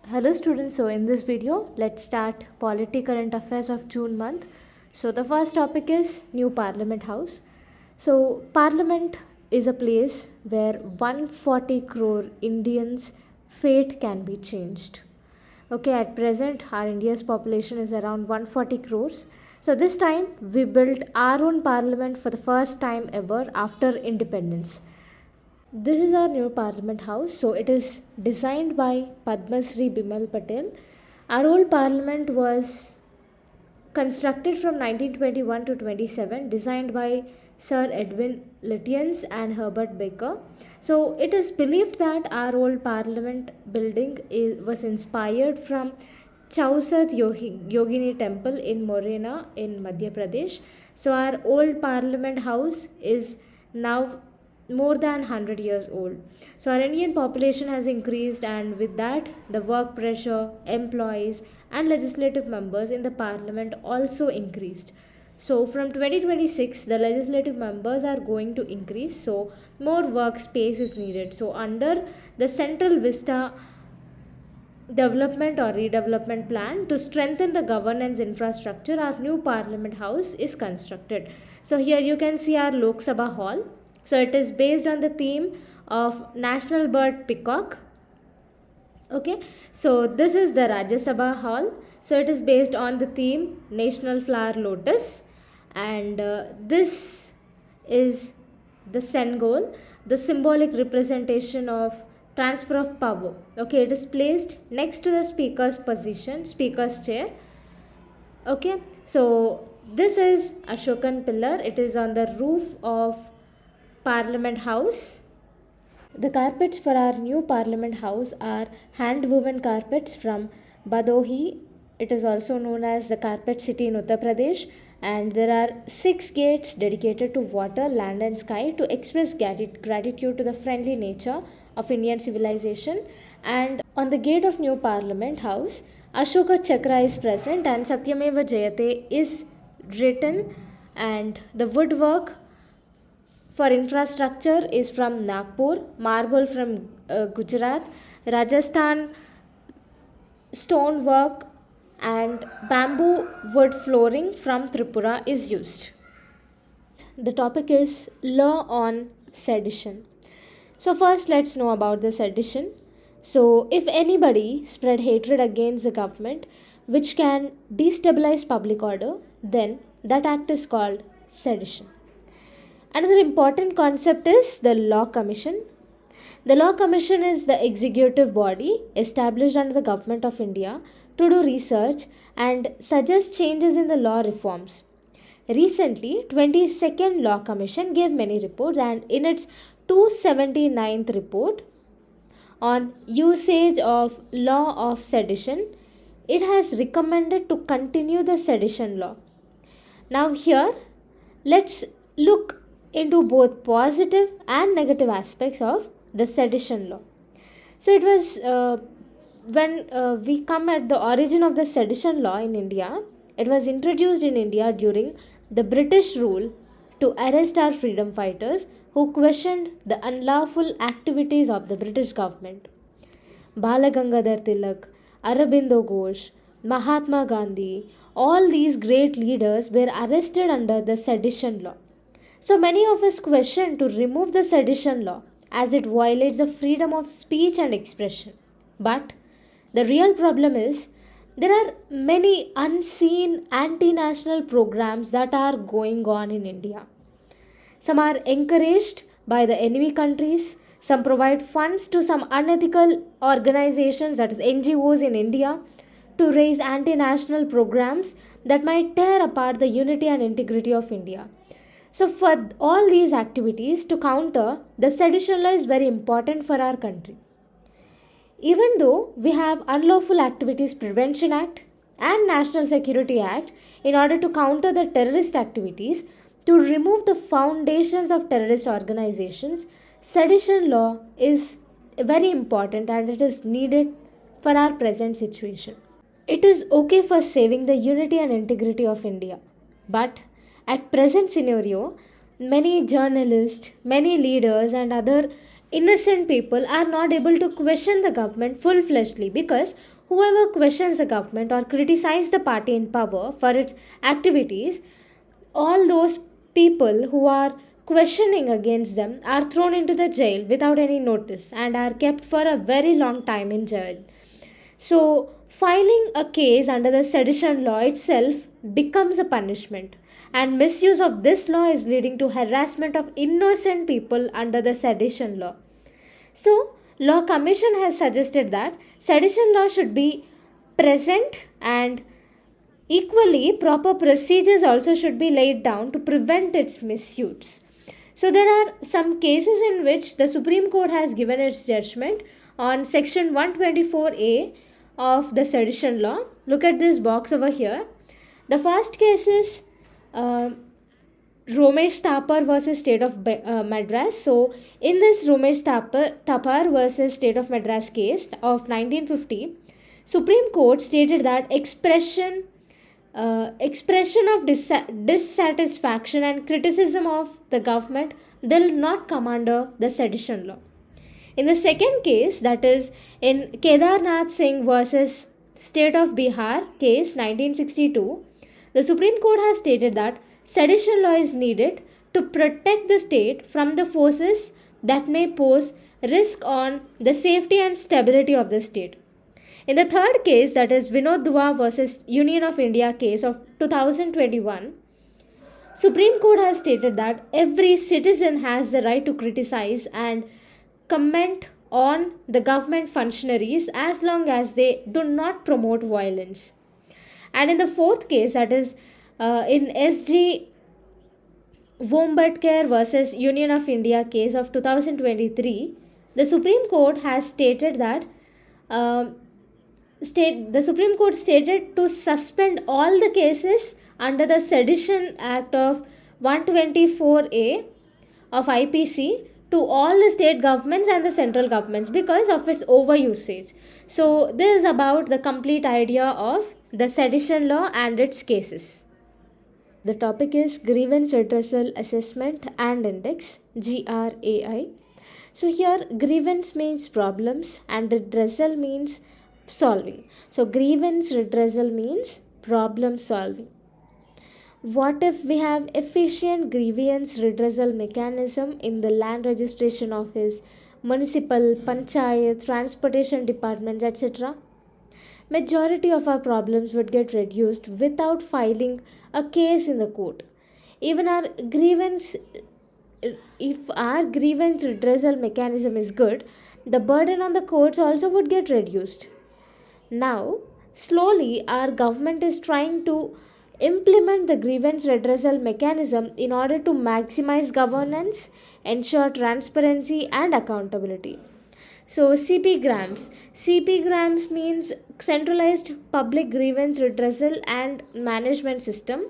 Hello students, so in this video let's start polity current affairs of June month. So the first topic is new Parliament House. So Parliament is a place where 140 crore Indians' fate can be changed. Okay, at present our India's population is around 140 crores. So this time we built our own parliament for the first time ever after independence. This is our new Parliament House. So it is designed by Padma Shri Bimal Patel. Our old Parliament was constructed from 1921 to 27, designed by Sir Edwin Lutyens and Herbert Baker. So it is believed that our old Parliament building was inspired from Chausat Yogini Temple in Morena in Madhya Pradesh. So our old Parliament House is now more than 100 years old. So our Indian population has increased, and with that the work pressure, employees and legislative members in the parliament also increased. So from 2026 the legislative members are going to increase, so more workspace is needed. So under the Central Vista development or redevelopment plan to strengthen the governance infrastructure, our new Parliament House is constructed. So here you can see our Lok Sabha hall. So it is based on the theme of national bird peacock. Okay, so this is the Rajya Sabha hall. So it is based on the theme national flower lotus, and this is the Sengol, the symbolic representation of transfer of power. Okay, it is placed next to the speaker's position, speaker's chair. Okay, so this is Ashokan pillar. It is on the roof of Parliament House. The carpets for our new Parliament House are hand woven carpets from Badohi. It is also known as the Carpet City in Uttar Pradesh, and there are 6 gates dedicated to water, land and sky to express gratitude to the friendly nature of Indian civilization. And on the gate of new Parliament House, Ashoka Chakra is present and Satyameva Jayate is written, and the woodwork for infrastructure is from Nagpur, marble from Gujarat, Rajasthan stonework and bamboo wood flooring from Tripura is used. The topic is law on sedition. So first let's know about the sedition. So if anybody spread hatred against the government which can destabilize public order, then that act is called sedition. Another important concept is the Law Commission. The Law Commission is the executive body established under the Government of India to do research and suggest changes in the law reforms. Recently, 22nd Law Commission gave many reports, and in its 279th report on usage of law of sedition, it has recommended to continue the sedition law. Now here, let's look into both positive and negative aspects of the sedition law. So it was when we come at the origin of the sedition law in India, it was introduced in India during the British rule to arrest our freedom fighters who questioned the unlawful activities of the British government. Balagangadhar Tilak, Aurobindo Ghosh, Mahatma Gandhi, all these great leaders were arrested under the sedition law. So many of us question to remove the sedition law as it violates the freedom of speech and expression. But the real problem is there are many unseen anti-national programs that are going on in India. Some are encouraged by the enemy countries, some provide funds to some unethical organizations, that is NGOs in India, to raise anti-national programs that might tear apart the unity and integrity of India. So for all these activities to counter, the sedition law is very important for our country. Even though we have Unlawful Activities Prevention Act and National Security Act in order to counter the terrorist activities, to remove the foundations of terrorist organizations, sedition law is very important and it is needed for our present situation. It is okay for saving the unity and integrity of India, but at present scenario, many journalists, many leaders and other innocent people are not able to question the government full-fledgedly, because whoever questions the government or criticizes the party in power for its activities, all those people who are questioning against them are thrown into the jail without any notice and are kept for a very long time in jail. So, filing a case under the sedition law itself becomes a punishment, and misuse of this law is leading to harassment of innocent people under the sedition law. So, Law Commission has suggested that sedition law should be present, and equally proper procedures also should be laid down to prevent its misuse. So there are some cases in which the Supreme Court has given its judgment on section 124A of the sedition law. Look at this box over here. The first case is Romesh Thapar versus State of Madras. So in this Romesh Thapar versus State of Madras case of 1950, Supreme Court stated that expression of dissatisfaction and criticism of the government will not come under the sedition law. In the second case, that is in Kedarnath Singh versus State of Bihar case 1962, the Supreme Court has stated that sedition law is needed to protect the state from the forces that may pose risk on the safety and stability of the state. In the third case, that is Vinod Dua versus Union of India case of 2021, Supreme Court has stated that every citizen has the right to criticize and comment on the government functionaries as long as they do not promote violence. And in the fourth case, that is in SG Vombatkar versus Union of India case of 2023, the Supreme Court has stated that the Supreme Court stated to suspend all the cases under the Sedition Act of 124A of IPC to all the state governments and the central governments because of its overusage. So this is about the complete idea of the sedition law and its cases. The topic is Grievance Redressal Assessment and Index, GRAI. So here grievance means problems and redressal means solving. So grievance redressal means problem solving. What if we have efficient grievance redressal mechanism in the land registration office, municipal, panchayat, transportation departments, etc.? Majority of our problems would get reduced without filing a case in the court. Even if our grievance redressal mechanism is good, the burden on the courts also would get reduced. Now, slowly our government is trying to implement the grievance redressal mechanism in order to maximize governance, ensure transparency and accountability. So CP grams means centralized public grievance redressal and management system.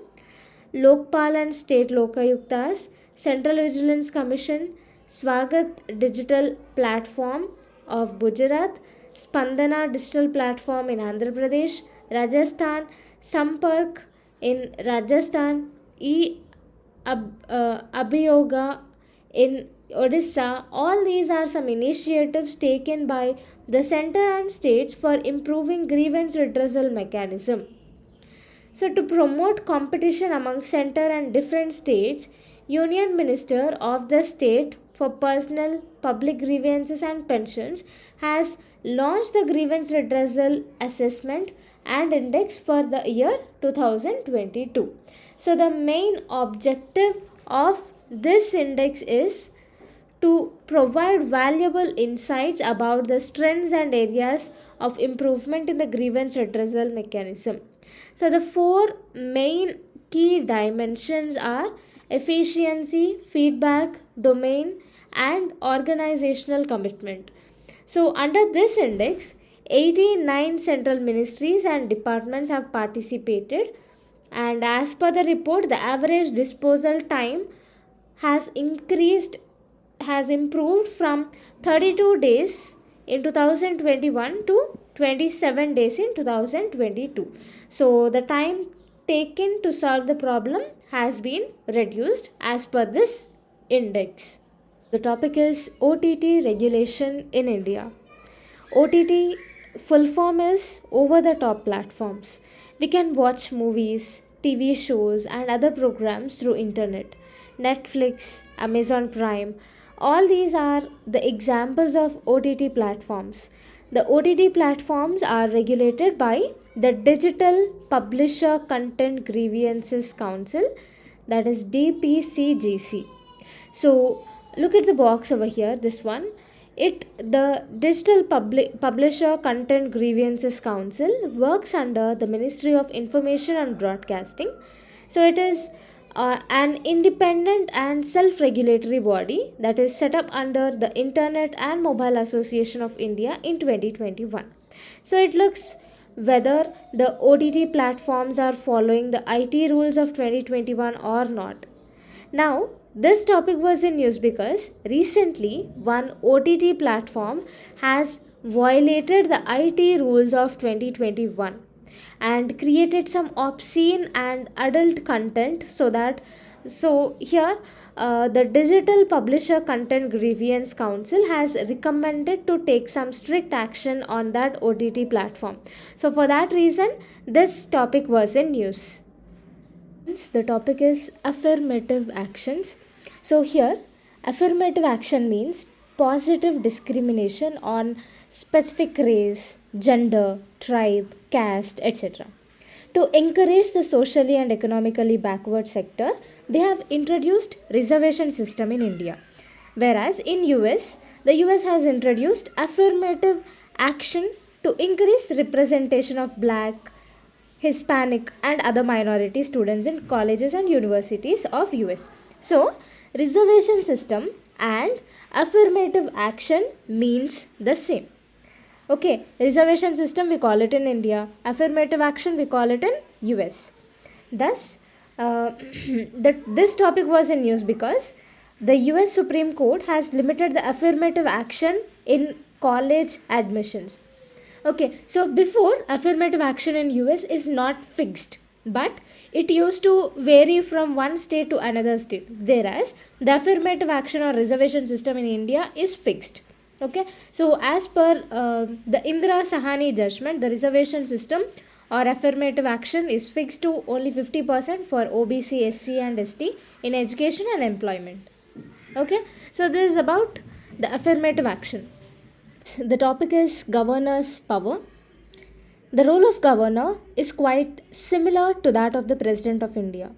Lokpal and state lokayuktas, Central Vigilance Commission, Swagat digital platform of Gujarat, Spandana digital platform in Andhra Pradesh, Rajasthan, Sampark in Rajasthan, Abhiyoga in Odisha. All these are some initiatives taken by the center and states for improving grievance redressal mechanism. So to promote competition among center and different states, Union Minister of the State for Personal, Public Grievances and Pensions has launched the Grievance Redressal Assessment and Index for the year 2022. So the main objective of this index is to provide valuable insights about the strengths and areas of improvement in the grievance redressal mechanism. So the four main key dimensions are efficiency, feedback, domain, and organizational commitment. So under this index, 89 central ministries and departments have participated, and as per the report, the average disposal time has improved from 32 days in 2021 to 27 days in 2022. So the time taken to solve the problem has been reduced as per this index. The topic is OTT regulation in India. OTT full form is over the top platforms. We can watch movies, TV shows and other programs through internet. Netflix, Amazon Prime, all these are the examples of OTT platforms. The OTT platforms are regulated by the Digital Publisher Content Grievances Council, that is DPCGC. So look at the box over here, this one. The Digital Publisher Content Grievances Council works under the Ministry of Information and Broadcasting. So it is an independent and self-regulatory body that is set up under the Internet and Mobile Association of India in 2021. So it looks whether the OTT platforms are following the IT rules of 2021 or not. Now, this topic was in news because recently one OTT platform has violated the IT rules of 2021 and created some obscene and adult content. So here the Digital Publisher Content Grievance Council has recommended to take some strict action on that OTT platform. So for that reason this topic was in news. The topic is affirmative actions. So here affirmative action means positive discrimination on specific race, gender, tribe, caste, etc. To encourage the socially and economically backward sector, they have introduced reservation system in India. Whereas in US, the US has introduced affirmative action to increase representation of black, Hispanic and other minority students in colleges and universities of US. So, reservation system and affirmative action means the same. Okay, reservation system we call it in India, affirmative action we call it in US. Thus, this topic was in news because the US Supreme Court has limited the affirmative action in college admissions. Okay, so before affirmative action in US is not fixed, but it used to vary from one state to another state, whereas the affirmative action or reservation system in India is fixed. Okay, so as per the Indira Sahani judgment, the reservation system or affirmative action is fixed to only 50% for OBC, SC and ST in education and employment. Okay, so this is about the affirmative action. The topic is governor's power. The role of governor is quite similar to that of the President of India.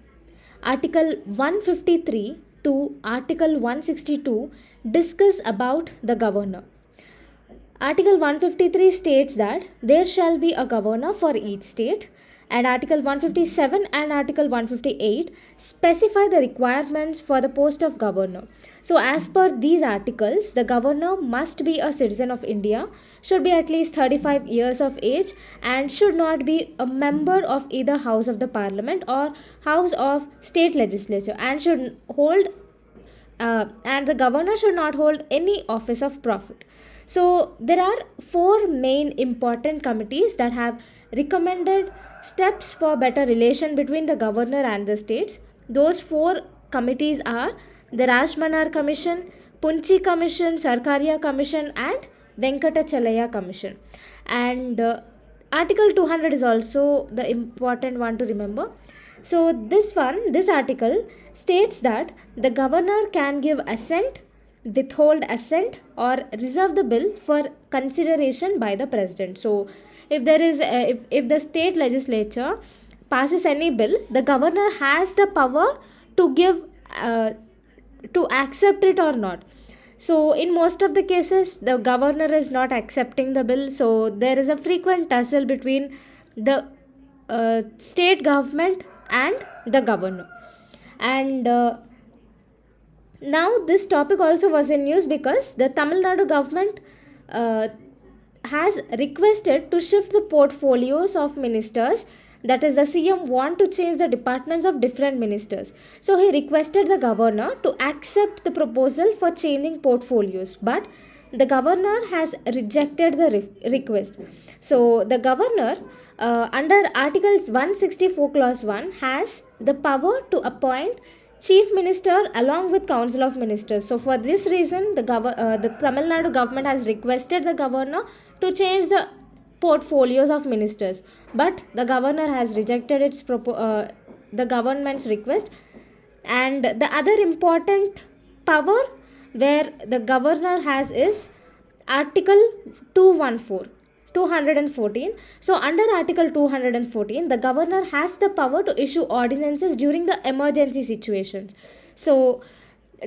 Article 153 to Article 162 discuss about the governor. Article 153 states that there shall be a governor for each state, and Article 157 and Article 158 specify the requirements for the post of governor. So as per these articles, the governor must be a citizen of India, should be at least 35 years of age, and should not be a member of either House of the Parliament or House of State Legislature, and should hold and the governor should not hold any office of profit. So there are four main important committees that have recommended steps for better relation between the governor and the states. Those four committees are the Rajmanar Commission, Punchi Commission, Sarkaria Commission and Venkatachalaya Commission. And Article 200 is also the important one to remember. So this article states that the governor can give assent, withhold assent or reserve the bill for consideration by the president. So if there is if the state legislature passes any bill, the governor has the power to give to accept it or not. So in most of the cases the governor is not accepting the bill, so there is a frequent tussle between the state government and the governor. And now this topic also was in news because the Tamil Nadu government has requested to shift the portfolios of ministers. That is, the CM want to change the departments of different ministers. So he requested the governor to accept the proposal for changing portfolios, but the governor has rejected the request. So the governor under Article 164 clause 1 has the power to appoint chief minister along with council of ministers. So for this reason, the Tamil Nadu government has requested the governor to change the portfolios of ministers, but the governor has rejected the government's request. And the other important power where the governor has is article 214. So under article 214, the governor has the power to issue ordinances during the emergency situations. So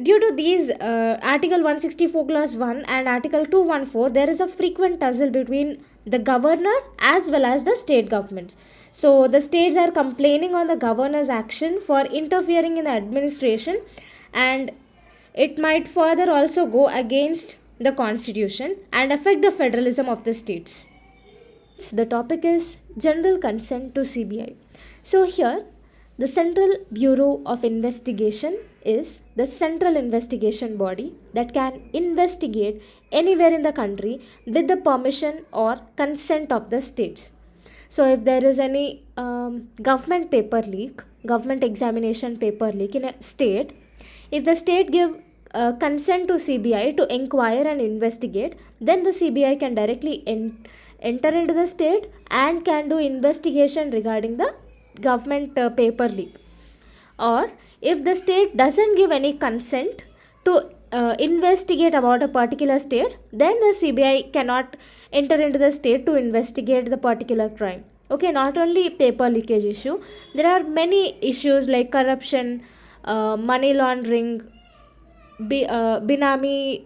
due to these article 164 clause 1 and article 214, there is a frequent tussle between the governor as well as the state governments. So the states are complaining on the governor's action for interfering in the administration, and it might further also go against the constitution and affect the federalism of the states. So the topic is general consent to CBI. So here the Central Bureau of Investigation is the central investigation body that can investigate anywhere in the country with the permission or consent of the states. So if there is any government paper leak, government examination paper leak in a state, if the state give consent to CBI to inquire and investigate, then the CBI can directly enter into the state and can do investigation regarding the government paper leak. Or if the state doesn't give any consent to investigate about a particular state, then the CBI cannot enter into the state to investigate the particular crime. Okay, not only paper leakage issue, there are many issues like corruption, money laundering, binami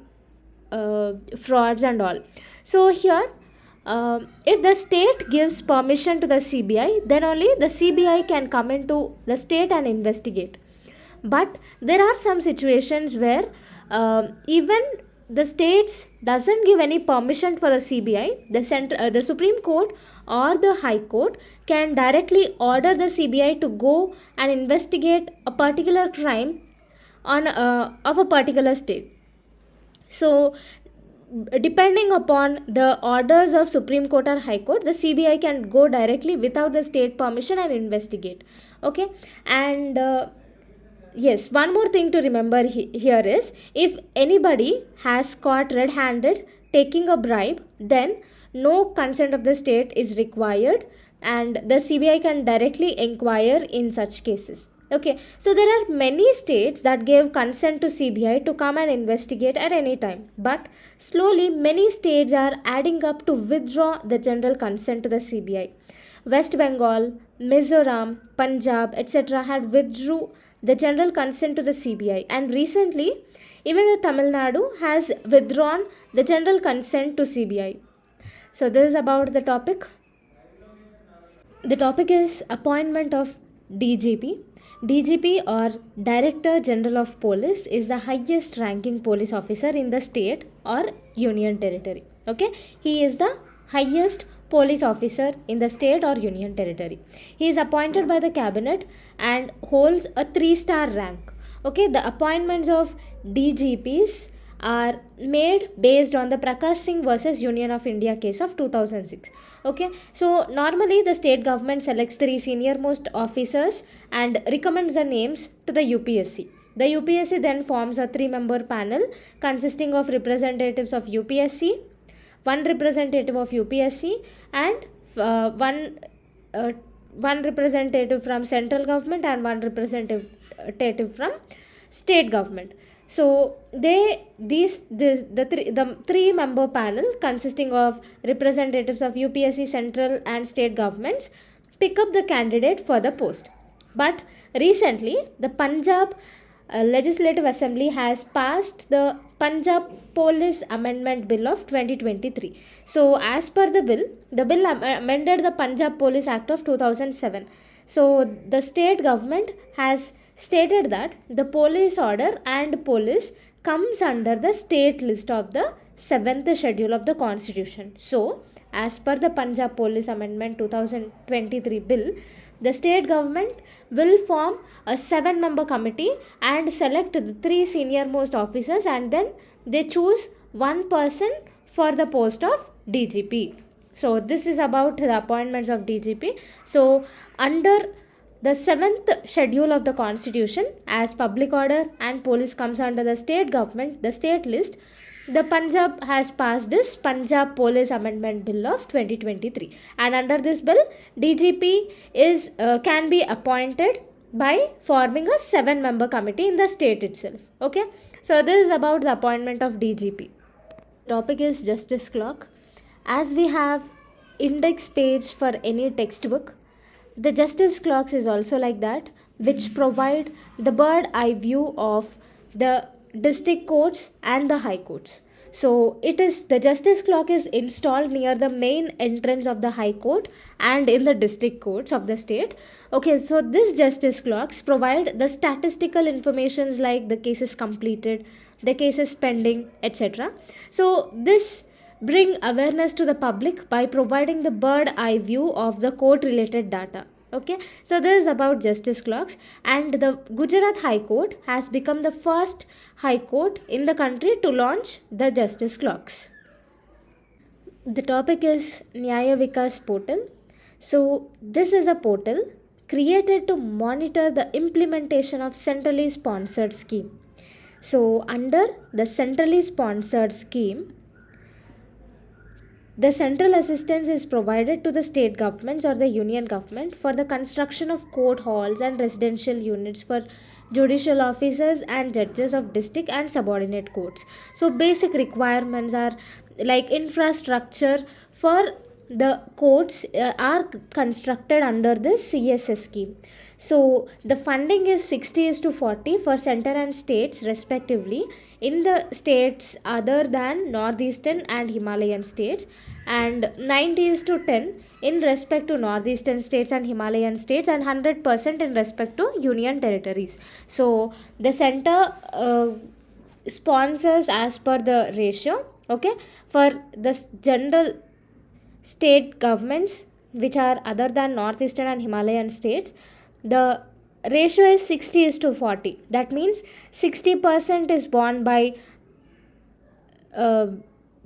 frauds and all. So here if the state gives permission to the CBI, then only the CBI can come into the state and investigate. But there are some situations where even the states doesn't give any permission for the CBI, the Supreme Court or the High Court can directly order the CBI to go and investigate a particular crime of a particular state. So depending upon the orders of Supreme Court or High Court, the CBI can go directly without the state permission and investigate. Okay, and yes, one more thing to remember here is, if anybody has caught red-handed taking a bribe, then no consent of the state is required and the CBI can directly inquire in such cases. Okay, so there are many states that gave consent to CBI to come and investigate at any time, but slowly many states are adding up to withdraw the general consent to the CBI. West Bengal, Mizoram, Punjab, etc. had withdrew the general consent to the CBI, and recently even the Tamil Nadu has withdrawn the general consent to CBI. So this is about the topic. The topic is appointment of DGP. DGP or Director General of Police is the highest ranking police officer in the state or union territory. Okay, he is the highest police officer in the state or union territory. He is appointed by the cabinet and holds a 3-star rank. Okay, the appointments of DGPs are made based on the Prakash Singh versus Union of India case of 2006. Okay, so normally the state government selects 3 senior most officers and recommends the names to the UPSC. The UPSC then forms a 3-member panel consisting of representatives of UPSC, 1 representative of UPSC, and one representative from central government and 1 representative from state government. So the 3-member panel consisting of representatives of UPSC, central and state governments pick up the candidate for the post. But recently the Punjab Legislative Assembly has passed the Punjab Police Amendment Bill of 2023. So as per the bill amended the Punjab Police Act of 2007. So the state government has stated that the police order and police comes under the state list of the 7th schedule of the constitution. So as per the Punjab Police Amendment 2023 bill, the state government will form a 7-member committee and select the 3 senior most officers, and then they choose 1 person for the post of DGP. So this is about the appointments of DGP. So under The seventh schedule of the constitution, as public order and police comes under the state government, the state list, the Punjab has passed this Punjab Police Amendment Bill of 2023, and under this bill, DGP is can be appointed by forming a 7-member committee in the state itself. Okay, so this is about the appointment of DGP. Topic is justice clock. As we have index page for any textbook, the justice clocks is also like that, which provide the bird eye view of the district courts and the high courts. So it is, the justice clock is installed near the main entrance of the high court and in the district courts of the state. Okay, so this justice clocks provide the statistical informations like the cases completed, the cases pending, etc. So this bring awareness to the public by providing the bird eye view of the court related data. Okay, so this is about justice clocks, and the Gujarat High Court has become the first high court in the country to launch the justice clocks. The topic is Nyaya Vikas portal. So this is a portal created to monitor the implementation of centrally sponsored scheme. So under the centrally sponsored scheme, the central assistance is provided to the state governments or the union government for the construction of court halls and residential units for judicial officers and judges of district and subordinate courts. So basic requirements are like infrastructure for the courts are constructed under this CSS scheme. So the funding is 60:40 for center and states respectively in the states other than northeastern and Himalayan states, and 90:10 in respect to northeastern states and Himalayan states, and 100% in respect to union territories. So the center sponsors as per the ratio. Okay, for the general state governments which are other than northeastern and Himalayan states, the ratio is 60:40. That means 60% is borne by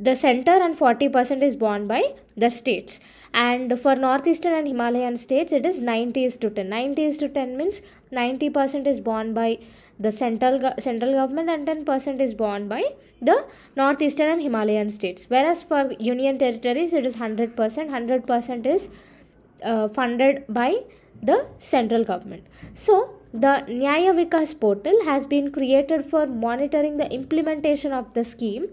the center and 40% is borne by the states. And for northeastern and Himalayan states, it is 90:10. 90:10 means 90% is borne by the central government and 10% is borne by the northeastern and Himalayan states. Whereas for union territories, it is 100%. 100% is funded by the central government. So the Nyaya Vikas portal has been created for monitoring the implementation of the scheme.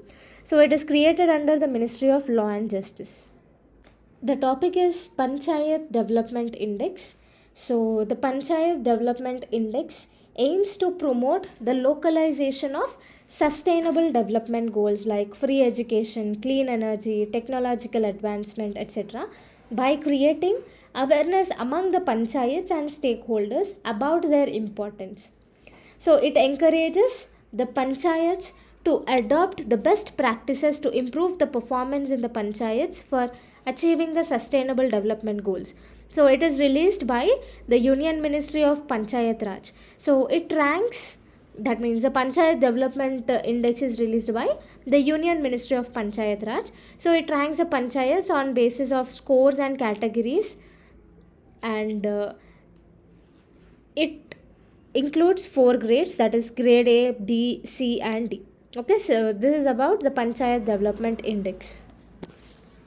So it is created under the Ministry of Law and Justice. The topic is Panchayat Development Index. So the Panchayat Development Index aims to promote the localization of sustainable development goals like free education, clean energy, technological advancement, etc. by creating awareness among the panchayats and stakeholders about their importance. So it encourages the panchayats to adopt the best practices to improve the performance in the panchayats for achieving the sustainable development goals. So it is released by the Union Ministry of Panchayat Raj. So it ranks, that means the Panchayat Development Index is released by the Union Ministry of Panchayat Raj. So it ranks the panchayats on basis of scores and categories, and it includes 4 grades, that is grade A, B, C and D. Okay, so this is about the Panchayat Development Index.